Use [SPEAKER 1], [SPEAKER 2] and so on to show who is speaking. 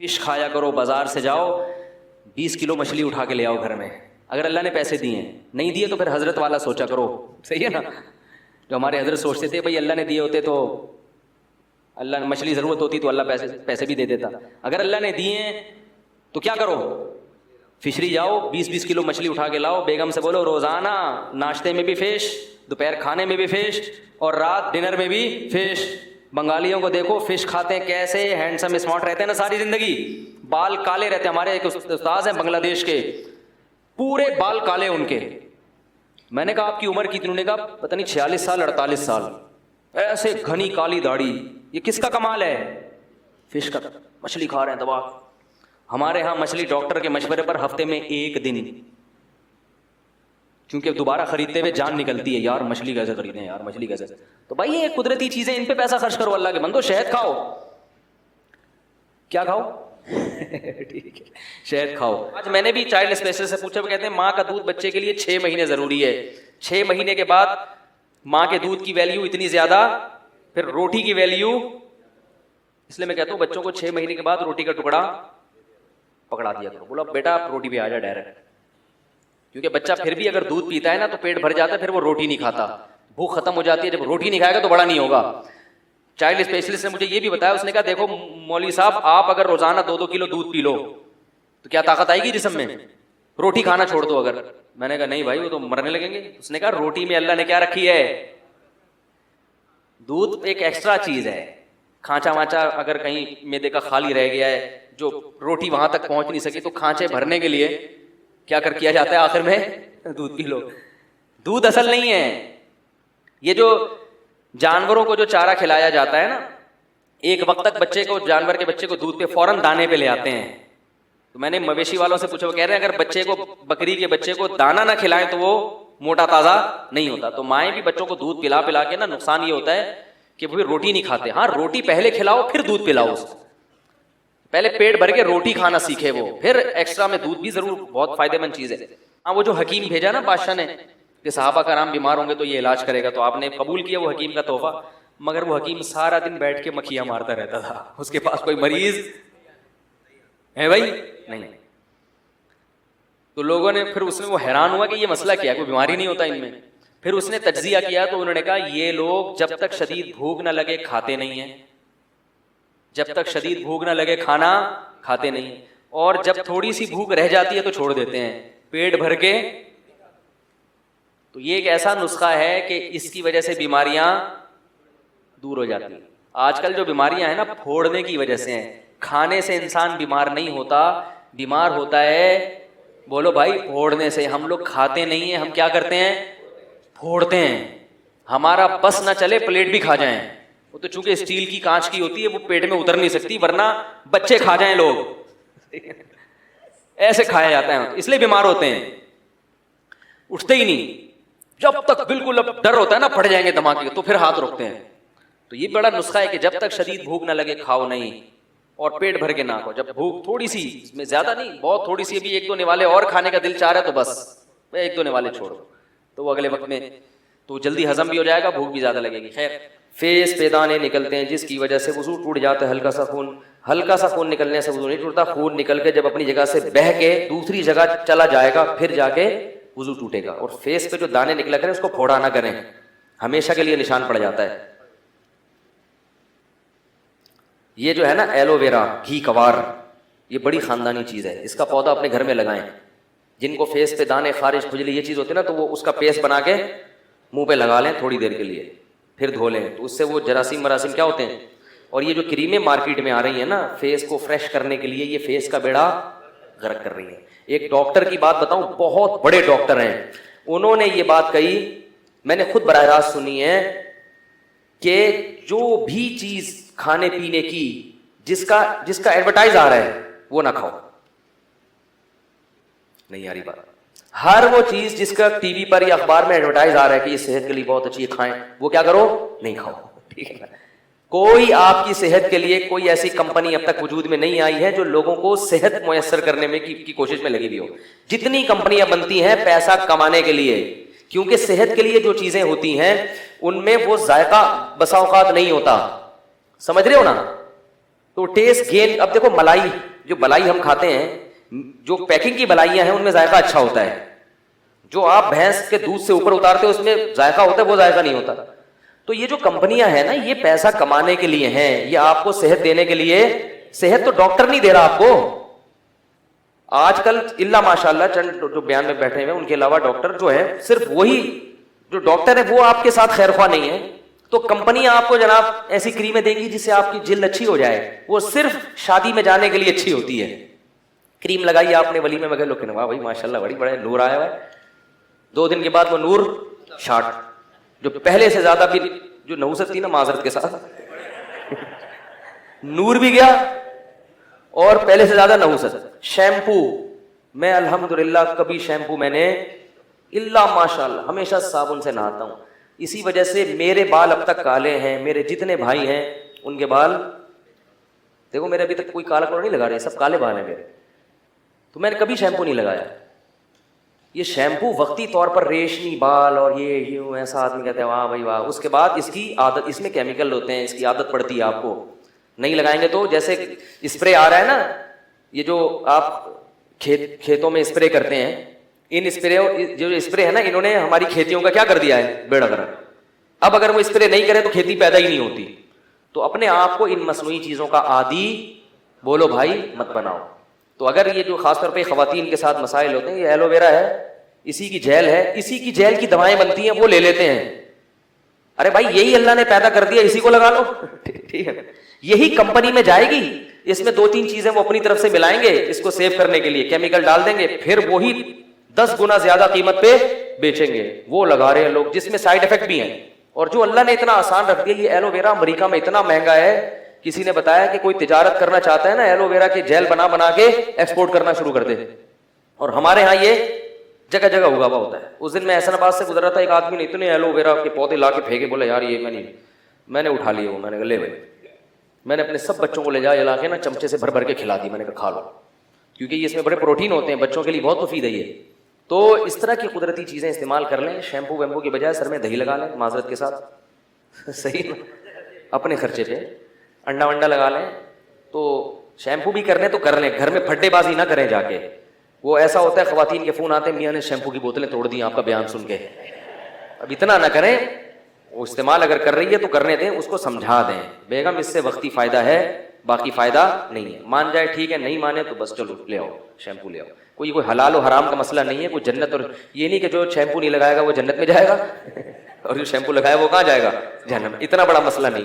[SPEAKER 1] Fish کھایا کرو, بازار سے جاؤ 20 کلو مچھلی اٹھا کے لے آؤ گھر میں, اگر اللہ نے پیسے دیے ہیں. نہیں دیے تو پھر حضرت والا سوچا کرو, صحیح ہے نا. جو ہمارے حضرت سوچتے تھے بھائی اللہ نے دیے ہوتے تو اللہ نے مچھلی ضرورت ہوتی تو اللہ پیسے بھی دے دیتا. اگر اللہ نے دیے ہیں تو کیا کرو, فشری جاؤ 20 کلو مچھلی اٹھا کے لاؤ, بیگم سے بولو روزانہ ناشتے میں بھی فش, دوپہر کھانے میں بھی فش, اور رات ڈنر میں بھی فش. بنگالیوں کو دیکھو فش کھاتے ہیں کیسے ہینڈسم اسمارٹ رہتے ہیں نا ساری زندگی, بال کالے رہتے ہیں. ہمارے ایک استاد ہیں بنگلہ دیش کے, پورے بال کالے ان کے. میں نے کہا آپ کی عمر کتنی؟ انہوں نے کہا پتہ نہیں 46 سال 48 سال. ایسے گھنی کالی داڑھی, یہ کس کا کمال ہے؟ فش کا. مچھلی کھا رہے ہیں دبا. ہمارے ہاں مچھلی ڈاکٹر کے مشورے پر ہفتے میں 1 دن, کیونکہ دوبارہ خریدتے ہوئے جان نکلتی ہے, یار مچھلی کیسے خریدیں, یار مچھلی کیسے. تو بھائی یہ قدرتی چیزیں, ان پہ پیسہ خرچ کرو. اللہ کے بندو شہد کھاؤ. کیا کھاؤ؟ ٹھیک ہے شہد کھاؤ. آج میں نے بھی چائلڈ اسپیشلسٹ سے پوچھا, وہ کہتے ہیں ماں کا دودھ بچے کے لیے 6 مہینے ضروری ہے. 6 مہینے کے بعد ماں کے دودھ کی ویلیو اتنی زیادہ, پھر روٹی کی ویلیو. اس لیے میں کہتا ہوں بچوں کو 6 مہینے کے بعد روٹی کا ٹکڑا پکڑا دیا کرو. بولا بیٹا آپ روٹی پہ آ جا ڈائریکٹ, کیونکہ بچہ پھر بھی اگر دودھ پیتا ہے نا تو پیٹ بھر جاتا ہے, پھر وہ روٹی نہیں کھاتا, بھوک ختم ہو جاتی ہے. جب روٹی نہیں کھائے گا تو بڑا نہیں ہوگا. چائلڈ اسپیشلسٹ نے مجھے یہ بھی بتایا, اس نے کہا دیکھو مولوی صاحب آپ اگر روزانہ 2 کلو دودھ پی لو تو کیا طاقت آئے گی جسم میں؟ روٹی کھانا چھوڑ دو اگر. میں نے کہا نہیں بھائی وہ تو مرنے لگیں گے. اس نے کہا روٹی میں اللہ نے کیا رکھی ہے؟ دودھ ایک ایکسٹرا چیز ہے. کھانچا وانچا اگر کہیں میدے کا خالی رہ گیا ہے, جو روٹی وہاں تک پہنچ نہیں سکی, تو کھانچے بھرنے کے لیے کیا کیا جاتا ہے آخر میں؟ دودھ پی لو. دودھ اصل نہیں ہے. یہ جو جانوروں کو جو چارہ کھلایا جاتا ہے نا, ایک وقت تک بچے کو, جانور کے بچے کو دودھ پہ فوراً دانے پہ لے آتے ہیں. تو میں نے مویشی والوں سے پوچھا, وہ کہہ رہے ہیں اگر بچے کو, بکری کے بچے کو دانا نہ کھلائیں تو وہ موٹا تازہ نہیں ہوتا. تو مائیں بھی بچوں کو دودھ پلا پلا کے نا, نقصان یہ ہوتا ہے کہ وہ روٹی نہیں کھاتے. ہاں روٹی پہلے کھلاؤ پھر دودھ پلاؤ اس کو, پہلے پیٹ بھر کے روٹی کھانا سیکھے وہ, پھر ایکسٹرا میں دودھ بھی ضرور, بہت فائدے مند چیز ہے. ہاں وہ جو حکیم بھیجا نا بادشاہ نے کہ صحابہ کرام بیمار ہوں گے تو یہ علاج کرے گا, تو آپ نے قبول کیا وہ حکیم کا تحفہ, مگر وہ حکیم سارا دن بیٹھ کے مکھیاں مارتا رہتا تھا. اس کے پاس کوئی مریض ہے بھائی نہیں. تو لوگوں نے پھر اس میں وہ حیران ہوا کہ یہ مسئلہ کیا, کوئی بیماری نہیں ہوتا ان میں. پھر اس نے تجزیہ کیا تو انہوں نے کہا یہ لوگ جب تک شدید بھوک نہ لگے کھاتے نہیں ہیں, جب تک شدید بھوک نہ لگے کھانا کھاتے نہیں, اور جب تھوڑی سی بھوک رہ جاتی ہے تو چھوڑ دیتے ہیں پیٹ بھر کے. تو یہ ایک ایسا نسخہ ہے کہ اس کی وجہ سے بیماریاں دور ہو جاتی ہیں. آج کل جو بیماریاں ہیں نا پھوڑنے کی وجہ سے ہیں. کھانے سے انسان بیمار نہیں ہوتا, بیمار ہوتا ہے بولو بھائی پھوڑنے سے. ہم لوگ کھاتے نہیں ہیں, ہم کیا کرتے ہیں؟ پھوڑتے ہیں. ہمارا بس نہ چلے پلیٹ بھی کھا جائیں, وہ تو چونکہ اسٹیل کی کانچ کی ہوتی ہے وہ پیٹ میں اتر نہیں سکتی, ورنہ بچے کھا جائیں لوگ, ایسے کھایا جاتا ہے, اس لیے بیمار ہوتے ہیں. اٹھتے ہی نہیں, جب تک بالکل اب ڈر ہوتا ہے نا پھٹ جائیں گے دھماکے تو پھر ہاتھ روکتے ہیں. تو یہ بڑا نسخہ ہے کہ جب تک شدید بھوک نہ لگے کھاؤ نہیں, اور پیٹ بھر کے نہ کھاؤ. جب بھوک تھوڑی سی, اس میں زیادہ نہیں, بہت تھوڑی سی, ابھی 1-2 نوالے اور کھانے کا دل چاہ رہا ہے تو بس 1-2 نوالے چھوڑو, تو وہ اگلے وقت میں تو جلدی ہضم بھی ہو جائے گا, بھوک بھی زیادہ لگے گی. خیر, فیس پہ دانے نکلتے ہیں جس کی وجہ سے وضو ٹوٹ جاتا ہے. ہلکا سا خون نکلنے سے وضو نہیں ٹوٹتا. خون نکل کے جب اپنی جگہ سے بہہ کے دوسری جگہ چلا جائے گا پھر جا کے وضو ٹوٹے گا. اور فیس پہ جو دانے نکلا کریں اس کو پھوڑا نہ کریں, ہمیشہ کے لیے نشان پڑ جاتا ہے. یہ جو ہے نا ایلو ویرا, گھی کوار, یہ بڑی خاندانی چیز ہے. اس کا پودا اپنے گھر میں لگائیں. جن کو فیس پہ دانے, خارش, کھجلی یہ چیز ہوتی ہے نا, تو وہ اس کا پیسٹ بنا کے منہ پہ لگا لیں تھوڑی دیر کے لیے, پھر دھو لیں. تو اس سے وہ جراثیم مراسیم کیا ہوتے ہیں. اور یہ جو کریمیں مارکیٹ میں آ رہی ہیں نا فیس کو فریش کرنے کے لیے, یہ فیس کا بیڑا غرق کر رہی ہیں. ایک ڈاکٹر کی بات بتاؤں, بہت بڑے ڈاکٹر ہیں, انہوں نے یہ بات کہی, میں نے خود براہ راست سنی ہے, کہ جو بھی چیز کھانے پینے کی جس کا ایڈورٹائز آ رہا ہے وہ نہ کھاؤ. نہیں آ رہی بات. ہر وہ چیز جس کا ٹی وی پر یا اخبار میں ایڈورٹائز آ رہا ہے کہ یہ صحت کے لیے بہت اچھی ہے, کھائیں, وہ کیا کرو, نہیں کھاؤ. ٹھیک ہے. کوئی آپ کی صحت کے لیے کوئی ایسی کمپنی اب تک وجود میں نہیں آئی ہے جو لوگوں کو صحت میسر کرنے میں کی کوشش میں لگی ہوئی ہو. جتنی کمپنیاں بنتی ہیں پیسہ کمانے کے لیے, کیونکہ صحت کے لیے جو چیزیں ہوتی ہیں ان میں وہ ذائقہ بسا اوقات نہیں ہوتا. سمجھ رہے ہو نا, تو ٹیسٹ گین. اب دیکھو ملائی, جو ملائی ہم کھاتے ہیں, جو پیکنگ کی ملائیاں ہیں ان میں ذائقہ اچھا ہوتا ہے, جو آپ بھینس کے دودھ سے اوپر اتارتے ہو اس میں ذائقہ ہوتا ہے, وہ ذائقہ نہیں ہوتا. تو یہ جو کمپنیاں ہیں نا, یہ پیسہ کمانے کے لیے ہیں, یہ آپ کو صحت دینے کے لیے. صحت تو ڈاکٹر نہیں دے رہا آپ کو آج کل, اللہ ماشاء اللہ چند جو بیان میں بیٹھے ہوئے ان کے علاوہ ڈاکٹر جو ہے, صرف وہی جو ڈاکٹر ہے وہ آپ کے ساتھ خیر خواہ نہیں ہے. تو کمپنیاں آپ کو جناب ایسی کریمیں دیں گی جس سے آپ کی جلد اچھی ہو جائے, وہ صرف شادی میں جانے کے لیے اچھی ہوتی ہے. کریم لگائی آپ نے ولیمے میں گئے, لوگ کہنے واہ بھائی ماشاء اللہ بڑی بڑے نور آیا ہوا ہے. 2 دن کے بعد وہ نور شارٹ, جو پہلے سے زیادہ بھی جو نحوست تھی نا معذرت کے ساتھ, نور بھی گیا اور پہلے سے زیادہ نحوست. شیمپو, میں الحمدللہ کبھی شیمپو میں نے اللہ ماشاء اللہ ہمیشہ صابن سے نہاتا ہوں. اسی وجہ سے میرے بال اب تک کالے ہیں, میرے جتنے بھائی ہیں ان کے بال دیکھو, میرے ابھی تک کوئی کالا کوڑا نہیں لگا رہے, سب کالے بال ہیں میرے. تو میں نے کبھی شیمپو نہیں لگایا. یہ شیمپو وقتی طور پر ریشمی بال اور یہ یوں ایسا آدمی کہتے ہیں واہ بھائی واہ, اس کے بعد اس کی عادت, اس میں کیمیکل ہوتے ہیں, اس کی عادت پڑتی ہے آپ کو. نہیں لگائیں گے تو جیسے اسپرے آ رہا ہے نا, یہ جو آپ کھیتوں میں اسپرے کرتے ہیں, ان اسپرے جو اسپرے ہے نا, انہوں نے ہماری کھیتیوں کا کیا کر دیا ہے, بیڑا گرک. اب اگر وہ اسپرے نہیں کرے تو کھیتی پیدا ہی نہیں ہوتی. تو اپنے آپ کو ان مصنوعی چیزوں کا عادی بولو بھائی مت بناؤ. تو اگر یہ جو خاص طور پہ خواتین کے ساتھ مسائل ہوتے ہیں, یہ ایلو ویرا ہے, اسی کی جیل ہے, اسی کی جیل کی دوائیں بنتی ہیں, وہ لے لیتے ہیں. ارے بھائی یہی اللہ نے پیدا کر دیا, اسی کو لگا لو, ٹھیک ہے. یہی کمپنی میں جائے گی, اس میں 2-3 چیزیں وہ اپنی طرف سے ملائیں گے, اس کو سیو کرنے کے لیے کیمیکل ڈال دیں گے, پھر وہی 10 گنا زیادہ قیمت پہ بیچیں گے. وہ لگا رہے ہیں لوگ, جس میں سائڈ افیکٹ بھی ہیں. اور جو اللہ نے اتنا آسان رکھ دیا, یہ ایلو ویرا امریکہ میں اتنا مہنگا ہے, کسی نے بتایا کہ کوئی تجارت کرنا چاہتا ہے نا, ایلو ویرا کے جیل بنا بنا کے ایکسپورٹ کرنا شروع کر دے. اور ہمارے ہاں یہ جگہ جگہ اگا ہوا ہوتا ہے. اس دن میں احسن آباد سے گزر رہا تھا, ایک آدمی نے اتنے ایلو ویرا کے پودے لا کے پھینکے, بولا یار یہ میں نے اٹھا لیے, وہ میں نے کہا لے بھائی, میں نے اپنے سب بچوں کو لے جا کے نا چمچے سے بھر بھر کے کھلا دی. میں نے کہا کھا لو, کیونکہ یہ اس میں بڑے پروٹین ہوتے ہیں, بچوں کے لیے بہت مفید ہے یہ. تو اس طرح کی قدرتی چیزیں استعمال کر لیں. شیمپو ویمپو کی بجائے سر میں دہی لگا لیں معذرت کے ساتھ, صحیح اپنے خرچے پہ. انڈا ونڈا لگا لیں. تو شیمپو بھی کرنے تو کر لیں, گھر میں پھڈے بازی نہ کریں جا کے. وہ ایسا ہوتا ہے خواتین کے فون آتے ہیں, میاں نے شیمپو کی بوتلیں توڑ دی آپ کا بیان سن کے. اب اتنا نہ کریں, وہ استعمال اگر کر رہی ہے تو کرنے دیں, اس کو سمجھا دیں بیگم اس سے وقتی فائدہ ہے, باقی فائدہ نہیں ہے. مان جائے ٹھیک ہے, نہیں مانے تو بس چلو لے آؤ شیمپو لے آؤ. کوئی حلال و حرام کا مسئلہ نہیں ہے, کوئی جنت, اور یہ نہیں کہ جو شیمپو نہیں لگائے گا وہ جنت میں جائے گا اور جو شیمپو لگایا وہ کہاں جائے گا, جہنم. اتنا بڑا مسئلہ نہیں.